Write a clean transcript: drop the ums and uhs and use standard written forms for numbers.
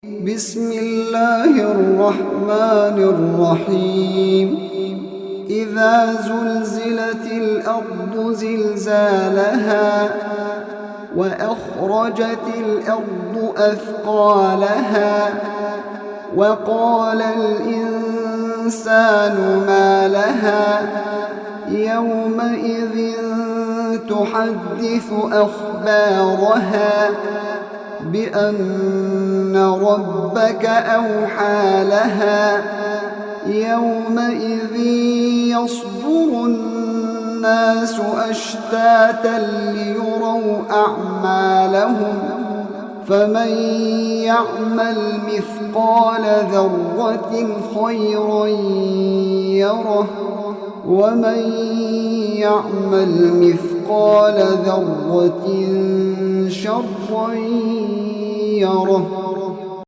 بسم الله الرحمن الرحيم إذا زلزلت الأرض زلزالها وأخرجت الأرض أثقالها وقال الإنسان ما لها يومئذ تحدث أخبارها بأن ربك أوحى لها يومئذ يصدر الناس أشتاتا ليروا أعمالهم فمن يعمل مثقال ذرة خيرا يره ومن يعمل مثقال ذرة شرا يره.